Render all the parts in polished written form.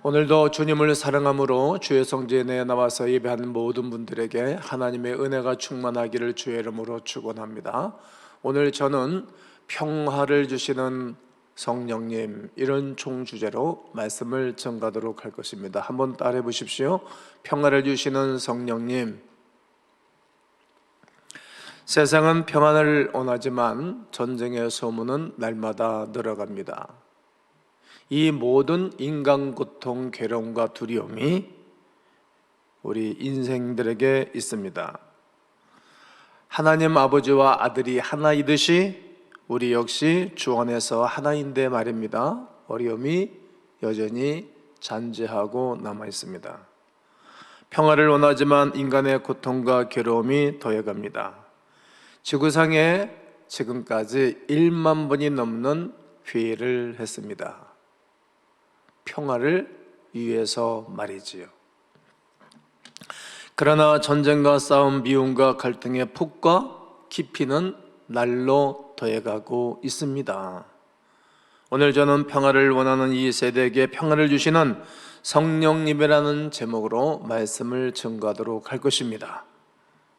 오늘도 주님을 사랑함으로 주의 성전에 내 나와서 예배하는 모든 분들에게 하나님의 은혜가 충만하기를 주의 이름으로 축원합니다. 오늘 저는 평화를 주시는 성령님, 이런 총주제로 말씀을 전가하도록 할 것입니다. 한번 따라해 보십시오. 평화를 주시는 성령님. 세상은 평안을 원하지만 전쟁의 소문은 날마다 늘어갑니다. 이 모든 인간 고통, 괴로움과 두려움이 우리 인생들에게 있습니다. 하나님 아버지와 아들이 하나이듯이 우리 역시 주 안에서 하나인데 말입니다. 어려움이 여전히 잔재하고 남아 있습니다. 평화를 원하지만 인간의 고통과 괴로움이 더해갑니다. 지구상에 지금까지 1만 번이 넘는 회의를 했습니다. 평화를 위해서 말이지요. 그러나 전쟁과 싸움, 미움과 갈등의 폭과 깊이는 날로 더해가고 있습니다. 오늘 저는 평화를 원하는 이 세대에게 평화를 주시는 성령님이라는 제목으로 말씀을 전가하도록 할 것입니다.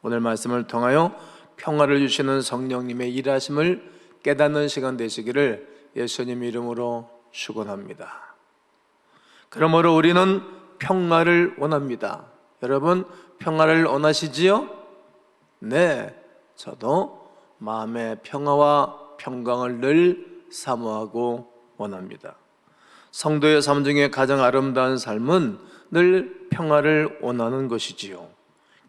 오늘 말씀을 통하여 평화를 주시는 성령님의 일하심을 깨닫는 시간 되시기를 예수님 이름으로 축원합니다. 그러므로 우리는 평화를 원합니다. 여러분, 평화를 원하시지요? 네, 저도 마음의 평화와 평강을 늘 사모하고 원합니다. 성도의 삶 중에 가장 아름다운 삶은 늘 평화를 원하는 것이지요.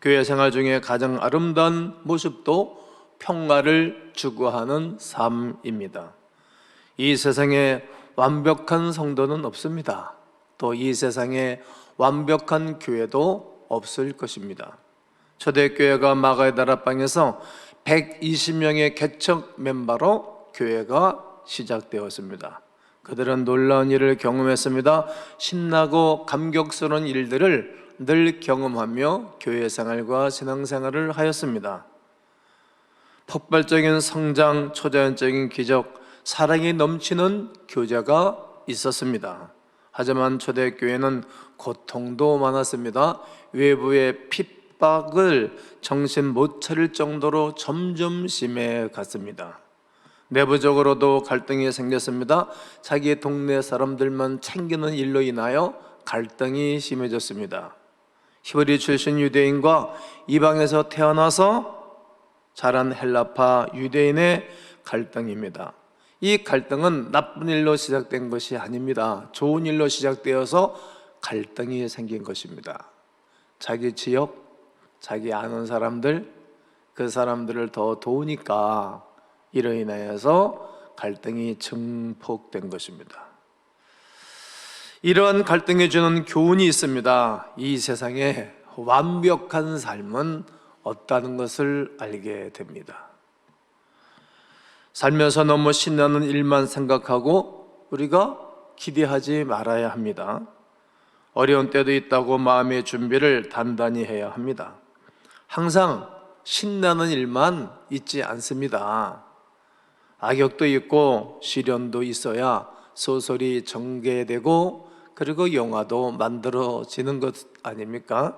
교회 생활 중에 가장 아름다운 모습도 평화를 추구하는 삶입니다. 이 세상에 완벽한 성도는 없습니다. 또 이 세상에 완벽한 교회도 없을 것입니다. 초대교회가 마가의 다락방에서 120명의 개척 멤버로 교회가 시작되었습니다. 그들은 놀라운 일을 경험했습니다. 신나고 감격스러운 일들을 늘 경험하며 교회 생활과 신앙생활을 하였습니다. 폭발적인 성장, 초자연적인 기적, 사랑이 넘치는 교제가 있었습니다. 하지만 초대교회는 고통도 많았습니다. 외부의 핍박을 정신 못 차릴 정도로 점점 심해갔습니다. 내부적으로도 갈등이 생겼습니다. 자기 동네 사람들만 챙기는 일로 인하여 갈등이 심해졌습니다. 히브리 출신 유대인과 이방에서 태어나서 자란 헬라파 유대인의 갈등입니다. 이 갈등은 나쁜 일로 시작된 것이 아닙니다. 좋은 일로 시작되어서 갈등이 생긴 것입니다. 자기 지역, 자기 아는 사람들, 그 사람들을 더 도우니까 이로 인하여서 갈등이 증폭된 것입니다. 이러한 갈등이 주는 교훈이 있습니다. 이 세상에 완벽한 삶은 없다는 것을 알게 됩니다. 살면서 너무 신나는 일만 생각하고 우리가 기대하지 말아야 합니다. 어려운 때도 있다고 마음의 준비를 단단히 해야 합니다. 항상 신나는 일만 있지 않습니다. 악역도 있고 시련도 있어야 소설이 전개되고 그리고 영화도 만들어지는 것 아닙니까?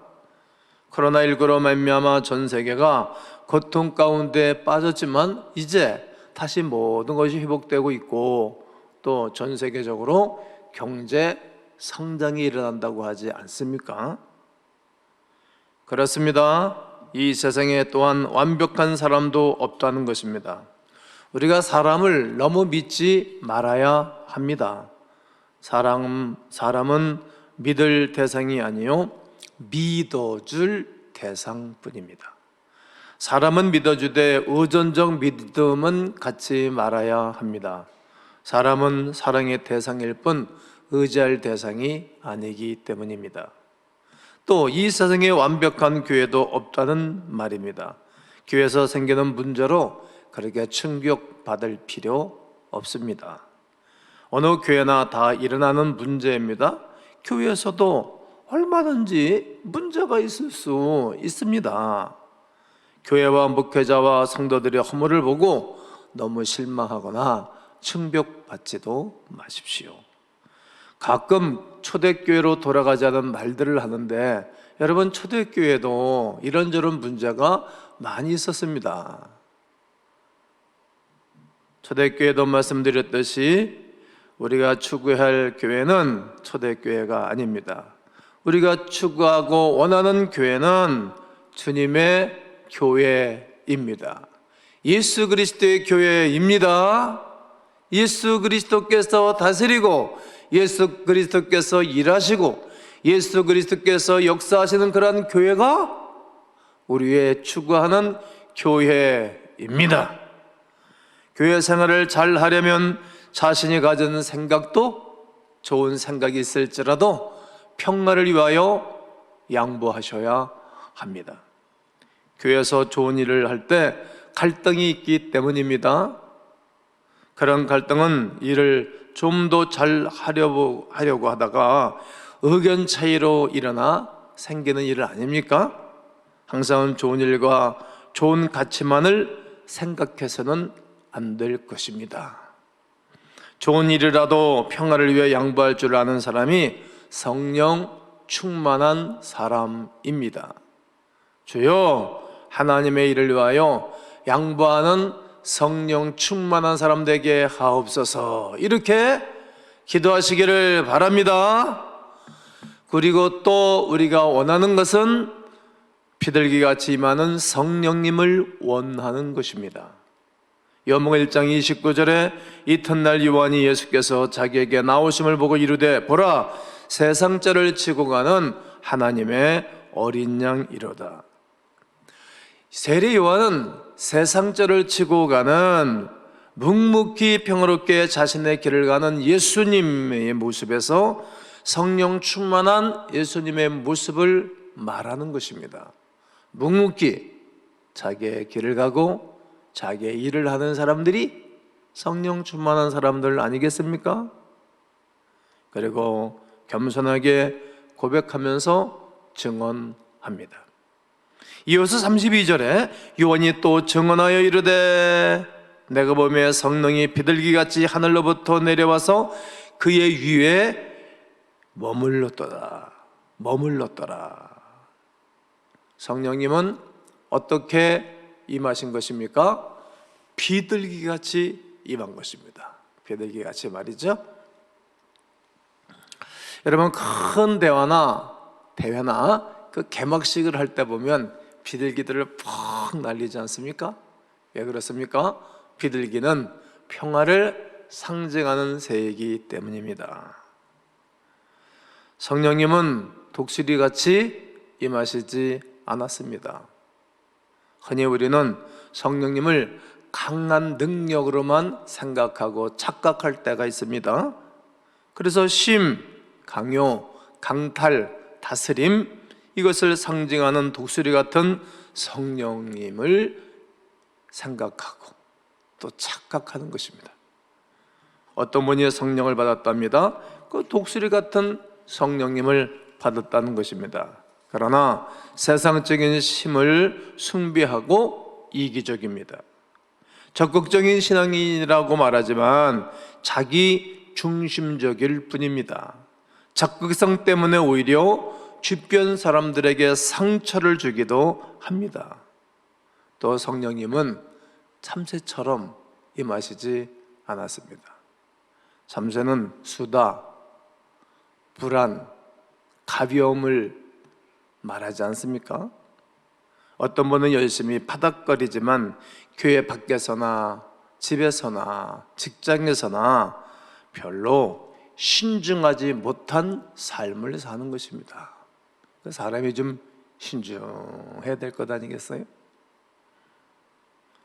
코로나19로 말미암아 전 세계가 고통 가운데 빠졌지만 이제 다시 모든 것이 회복되고 있고 또 전 세계적으로 경제 성장이 일어난다고 하지 않습니까? 그렇습니다. 이 세상에 또한 완벽한 사람도 없다는 것입니다. 우리가 사람을 너무 믿지 말아야 합니다. 사람은 믿을 대상이 아니요 믿어줄 대상뿐입니다. 사람은 믿어주되 의존적 믿음은 갖지 말아야 합니다. 사람은 사랑의 대상일 뿐 의지할 대상이 아니기 때문입니다. 또 이 세상에 완벽한 교회도 없다는 말입니다. 교회에서 생기는 문제로 그렇게 충격받을 필요 없습니다. 어느 교회나 다 일어나는 문제입니다. 교회에서도 얼마든지 문제가 있을 수 있습니다. 교회와 목회자와 성도들의 허물을 보고 너무 실망하거나 충격받지도 마십시오. 가끔 초대교회로 돌아가자는 말들을 하는데, 여러분, 초대교회도 이런저런 문제가 많이 있었습니다. 초대교회도 말씀드렸듯이 우리가 추구할 교회는 초대교회가 아닙니다. 우리가 추구하고 원하는 교회는 주님의 교회입니다. 예수 그리스도의 교회입니다. 예수 그리스도께서 다스리고 예수 그리스도께서 일하시고 예수 그리스도께서 역사하시는 그러한 교회가 우리의 추구하는 교회입니다. 교회 생활을 잘 하려면 자신이 가진 생각도 좋은 생각이 있을지라도 평화를 위하여 양보하셔야 합니다. 교회에서 좋은 일을 할 때 갈등이 있기 때문입니다. 그런 갈등은 일을 좀 더 잘 하려고 하다가 의견 차이로 일어나 생기는 일 아닙니까? 항상 좋은 일과 좋은 가치만을 생각해서는 안 될 것입니다. 좋은 일이라도 평화를 위해 양보할 줄 아는 사람이 성령 충만한 사람입니다. 주여, 하나님의 일을 위하여 양보하는 성령 충만한 사람 되게 하옵소서. 이렇게 기도하시기를 바랍니다. 그리고 또 우리가 원하는 것은 비둘기같이 임하는 성령님을 원하는 것입니다. 요한복음 1장 29절에 이튿날 요한이 예수께서 자기에게 나오심을 보고 이르되 보라, 세상죄를 지고 가는 하나님의 어린 양이로다. 세례 요한은 세상죄를 지고 가는 묵묵히 평화롭게 자신의 길을 가는 예수님의 모습에서 성령 충만한 예수님의 모습을 말하는 것입니다. 묵묵히 자기의 길을 가고 자기의 일을 하는 사람들이 성령 충만한 사람들 아니겠습니까? 그리고 겸손하게 고백하면서 증언합니다. 이어서 32절에 요한이 또 증언하여 이르되 내가 보매 성령이 비둘기같이 하늘로부터 내려와서 그의 위에 머물렀더라. 성령님은 어떻게 임하신 것입니까? 비둘기같이 임한 것입니다. 비둘기같이 말이죠. 여러분, 큰 대회나 그 개막식을 할 때 보면 비둘기들을 퍽 날리지 않습니까? 왜 그렇습니까? 비둘기는 평화를 상징하는 새이기 때문입니다. 성령님은 독수리같이 임하시지 않았습니다. 흔히 우리는 성령님을 강한 능력으로만 생각하고 착각할 때가 있습니다. 그래서 심, 강요, 강탈, 다스림, 이것을 상징하는 독수리 같은 성령님을 생각하고 또 착각하는 것입니다. 어떤 분이 성령을 받았답니다. 그 독수리 같은 성령님을 받았다는 것입니다. 그러나 세상적인 힘을 숭배하고 이기적입니다. 적극적인 신앙인이라고 말하지만 자기 중심적일 뿐입니다. 적극성 때문에 오히려 주변 사람들에게 상처를 주기도 합니다. 또 성령님은 참새처럼 임하시지 않았습니다. 참새는 수다, 불안, 가벼움을 말하지 않습니까? 어떤 분은 열심히 파닥거리지만 교회 밖에서나 집에서나 직장에서나 별로 신중하지 못한 삶을 사는 것입니다. 사람이 좀 신중해야 될 것 아니겠어요?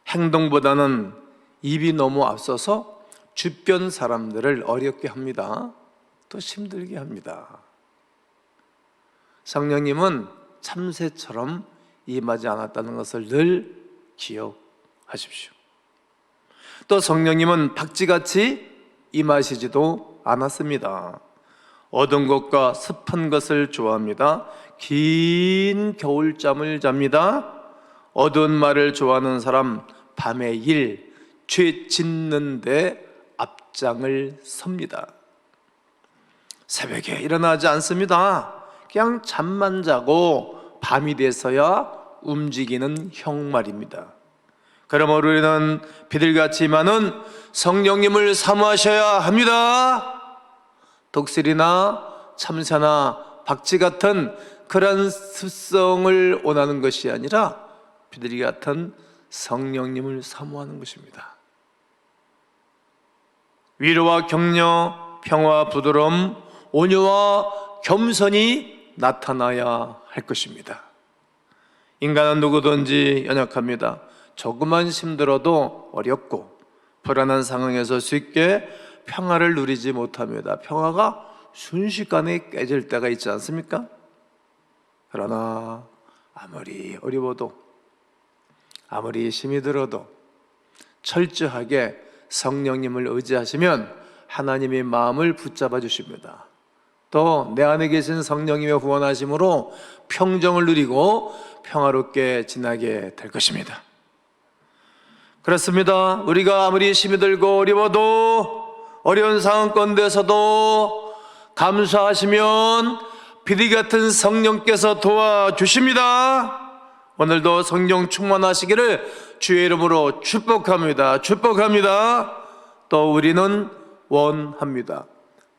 행동보다는 입이 너무 앞서서 주변 사람들을 어렵게 합니다. 또 힘들게 합니다. 성령님은 참새처럼 임하지 않았다는 것을 늘 기억하십시오. 또 성령님은 박쥐같이 임하시지도 않았습니다. 어두운 것과 습한 것을 좋아합니다. 긴 겨울잠을 잡니다. 어두운 말을 좋아하는 사람 밤에 일, 죄 짓는 데 앞장을 섭니다. 새벽에 일어나지 않습니다. 그냥 잠만 자고 밤이 돼서야 움직이는 형 말입니다. 그러므로 우리는 비둘기같이만은 성령님을 사모하셔야 합니다. 독실이나 참새나 박쥐 같은 그런 습성을 원하는 것이 아니라 비둘기 같은 성령님을 사모하는 것입니다. 위로와 격려, 평화와 부드러움, 온유와 겸손이 나타나야 할 것입니다. 인간은 누구든지 연약합니다. 조금만 힘들어도 어렵고 불안한 상황에서 쉽게 평화를 누리지 못합니다. 평화가 순식간에 깨질 때가 있지 않습니까? 그러나 아무리 어려워도, 아무리 힘이 들어도 철저하게 성령님을 의지하시면 하나님의 마음을 붙잡아 주십니다. 또 내 안에 계신 성령님의 후원하심으로 평정을 누리고 평화롭게 지나게 될 것입니다. 그렇습니다. 우리가 아무리 힘이 들고 어려워도, 어려운 상황 가운데서도 감사하시면 비둘기 같은 성령께서 도와주십니다. 오늘도 성령 충만하시기를 주의 이름으로 축복합니다. 축복합니다. 또 우리는 원합니다.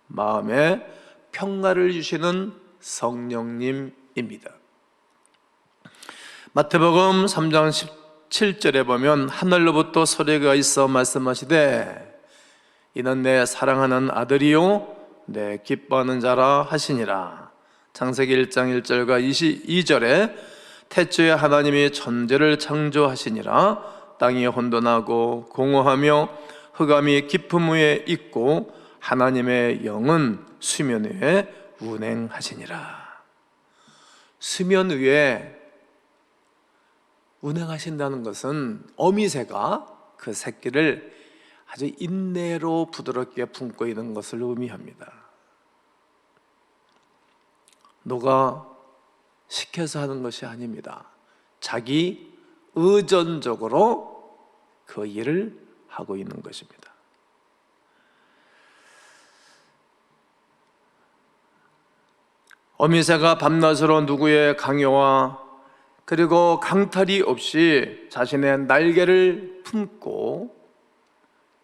마음에 평화를 주시는 성령님입니다. 마태복음 3장 17절에 보면 하늘로부터 소리가 있어 말씀하시되 이는 내 사랑하는 아들이요 내 기뻐하는 자라 하시니라. 창세기 1장 1절과 22절에 태초에 하나님이 천지를 창조하시니라. 땅이 혼돈하고 공허하며 흑암이 깊음 위에 있고 하나님의 영은 수면 위에 운행하시니라. 수면 위에 운행하신다는 것은 어미새가 그 새끼를 아주 인내로 부드럽게 품고 있는 것을 의미합니다. 누가 시켜서 하는 것이 아닙니다. 자기 의존적으로 그 일을 하고 있는 것입니다. 어미새가 밤낮으로 누구의 강요와 그리고 강탈이 없이 자신의 날개를 품고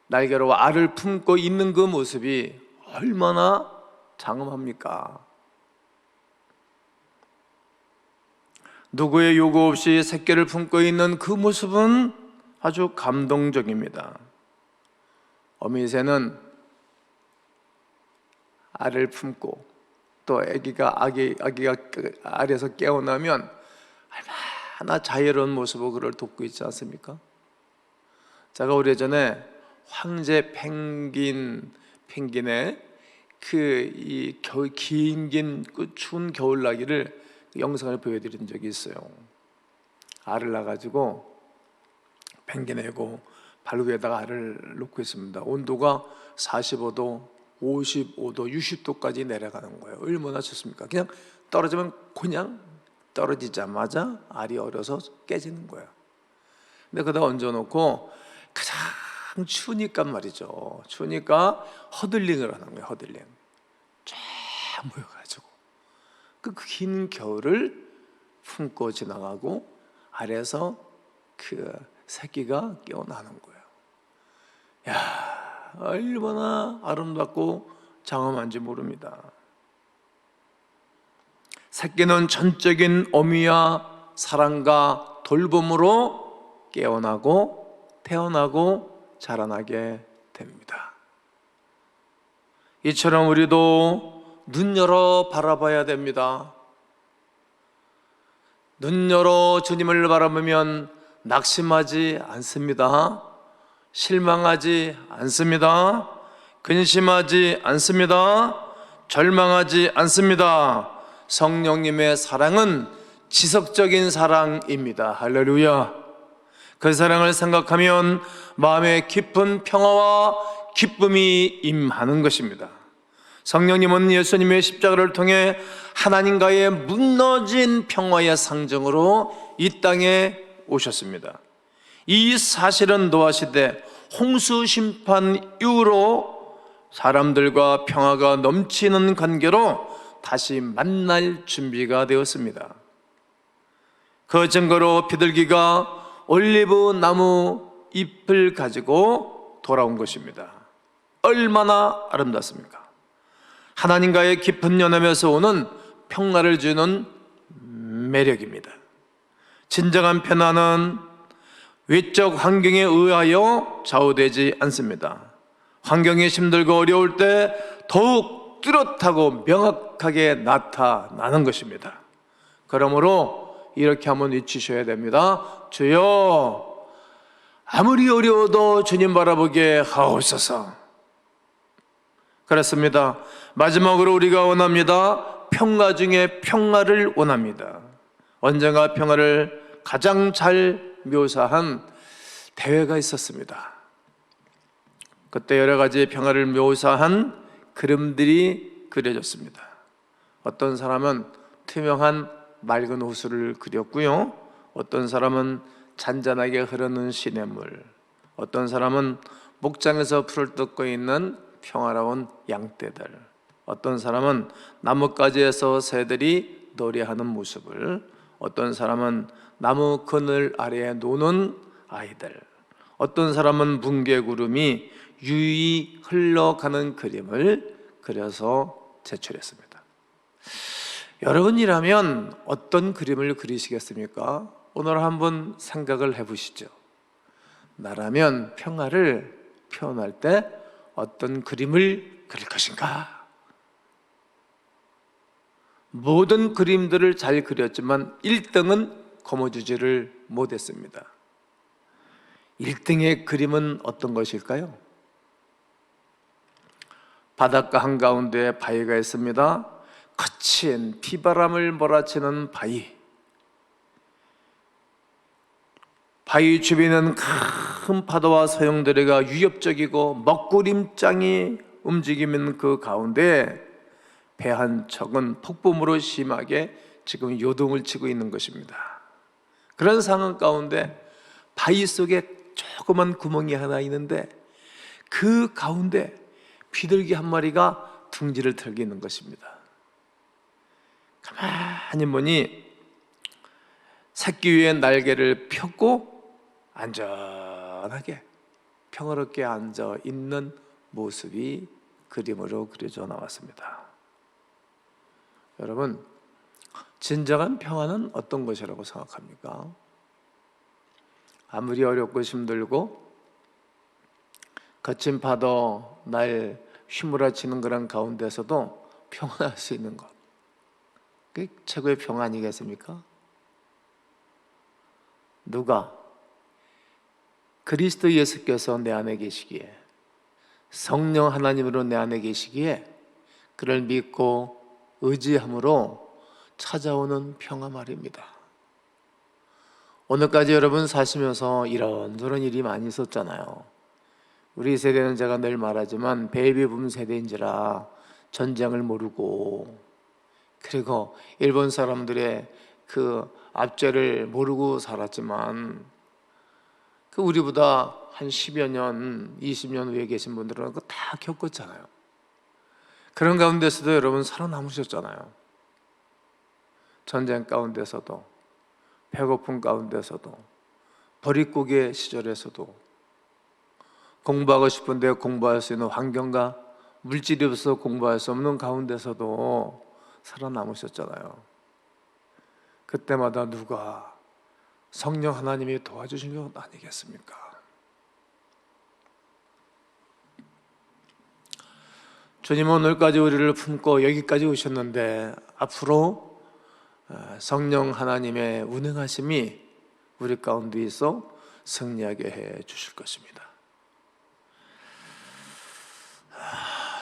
날개로 알을 품고 있는 그 모습이 얼마나 장엄합니까? 누구의 요구 없이 새끼를 품고 있는 그 모습은 아주 감동적입니다. 어미새는 알을 품고 또 아기가 알에서 깨어나면 얼마나 자유로운 모습으로 그를 돕고 있지 않습니까? 제가 오래전에 황제 펭귄의 긴 추운 겨울나기를 영상을 보여드린 적이 있어요. 알을 낳아가지고 펭귄애고 발 위에다가 알을 놓고 있습니다. 온도가 45도, 55도, 60도까지 내려가는 거예요. 얼마나 좋습니까? 그냥 떨어지면 그냥 떨어지자마자 알이 얼어서 깨지는 거예요. 근데 거기다 얹어놓고 가장 추우니까 말이죠. 추우니까 허들링을 하는 거예요. 허들링. 쫙 모여가지고 그 긴 겨울을 품고 지나가고 아래에서 그 새끼가 깨어나는 거예요. 야, 얼마나 아름답고 장엄한지 모릅니다. 새끼는 전적인 어미와 사랑과 돌봄으로 깨어나고 태어나고 자라나게 됩니다. 이처럼 우리도 눈 열어 바라봐야 됩니다. 눈 열어 주님을 바라보면 낙심하지 않습니다. 실망하지 않습니다. 근심하지 않습니다. 절망하지 않습니다. 성령님의 사랑은 지속적인 사랑입니다. 할렐루야. 그 사랑을 생각하면 마음에 깊은 평화와 기쁨이 임하는 것입니다. 성령님은 예수님의 십자가를 통해 하나님과의 무너진 평화의 상징으로 이 땅에 오셨습니다. 이 사실은 노아시대 홍수 심판 이후로 사람들과 평화가 넘치는 관계로 다시 만날 준비가 되었습니다. 그 증거로 비둘기가 올리브 나무 잎을 가지고 돌아온 것입니다. 얼마나 아름답습니까? 하나님과의 깊은 연합에서 오는 평화를 주는 매력입니다. 진정한 평화는 외적 환경에 의하여 좌우되지 않습니다. 환경이 힘들고 어려울 때 더욱 뚜렷하고 명확하게 나타나는 것입니다. 그러므로 이렇게 한번 외치셔야 됩니다. 주여, 아무리 어려워도 주님 바라보게 하옵소서. 그렇습니다. 마지막으로 우리가 원합니다. 평화 중에 평화를 원합니다. 언젠가 평화를 가장 잘 묘사한 대회가 있었습니다. 그때 여러 가지 평화를 묘사한 그림들이 그려졌습니다. 어떤 사람은 투명한 맑은 호수를 그렸고요, 어떤 사람은 잔잔하게 흐르는 시냇물, 어떤 사람은 목장에서 풀을 뜯고 있는 평화로운 양떼들, 어떤 사람은 나뭇가지에서 새들이 노래하는 모습을, 어떤 사람은 나무 그늘 아래에 노는 아이들, 어떤 사람은 뭉게구름이 유유히 흘러가는 그림을 그려서 제출했습니다. 여러분이라면 어떤 그림을 그리시겠습니까? 오늘 한번 생각을 해보시죠. 나라면 평화를 표현할 때 어떤 그림을 그릴 것인가? 모든 그림들을 잘 그렸지만 1등은 거머쥐지를 못했습니다. 1등의 그림은 어떤 것일까요? 바닷가 한가운데 바위가 있습니다. 거친 비바람을 몰아치는 바위, 바위 주변은 큰 파도와 소용돌이가 위협적이고 먹구름장이 움직이는 그 가운데 배 한 척은 폭풍으로 심하게 지금 요동을 치고 있는 것입니다. 그런 상황 가운데 바위 속에 조그만 구멍이 하나 있는데 그 가운데 비둘기 한 마리가 둥지를 털고 있는 것입니다. 가만히 보니 새끼 위에 날개를 펴고 안전하게 평화롭게 앉아 있는 모습이 그림으로 그려져 나왔습니다. 여러분, 진정한 평화는 어떤 것이라고 생각합니까? 아무리 어렵고 힘들고 거친 파도 날 휘몰아치는 그런 가운데서도 평안할 수 있는 것, 그게 최고의 평화 아니겠습니까? 누가 그리스도 예수께서 내 안에 계시기에, 성령 하나님으로 내 안에 계시기에 그를 믿고 의지함으로 찾아오는 평화 말입니다. 오늘까지 여러분 사시면서 이런저런 일이 많이 있었잖아요. 우리 세대는 제가 늘 말하지만 베이비붐 세대인지라 전쟁을 모르고, 그리고 일본 사람들의 그 압제를 모르고 살았지만 그 우리보다 한 10여 년, 20년 후에 계신 분들은 그거 다 겪었잖아요. 그런 가운데서도 여러분 살아남으셨잖아요. 전쟁 가운데서도, 배고픔 가운데서도, 버릿고개 시절에서도, 공부하고 싶은데 공부할 수 있는 환경과 물질이 없어서 공부할 수 없는 가운데서도 살아남으셨잖아요. 그때마다 누가 성령 하나님이 도와주신 것 아니겠습니까? 주님은 오늘까지 우리를 품고 여기까지 오셨는데 앞으로 성령 하나님의 운행하심이 우리 가운데 있어 승리하게 해 주실 것입니다.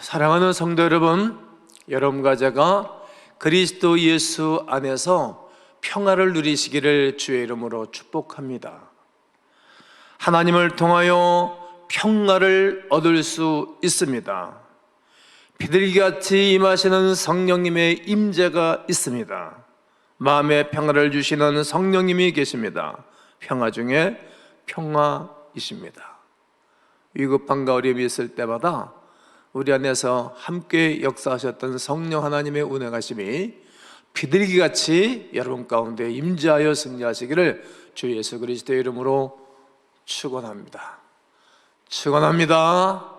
사랑하는 성도 여러분, 여러분과 제가 그리스도 예수 안에서 평화를 누리시기를 주의 이름으로 축복합니다. 하나님을 통하여 평화를 얻을 수 있습니다. 비둘기같이 임하시는 성령님의 임재가 있습니다. 마음의 평화를 주시는 성령님이 계십니다. 평화 중에 평화이십니다. 위급함과 어려움이 있을 때마다 우리 안에서 함께 역사하셨던 성령 하나님의 운행하심이 비둘기같이 여러분 가운데 임재하여 승리하시기를 주 예수 그리스도의 이름으로 축원합니다. 축원합니다.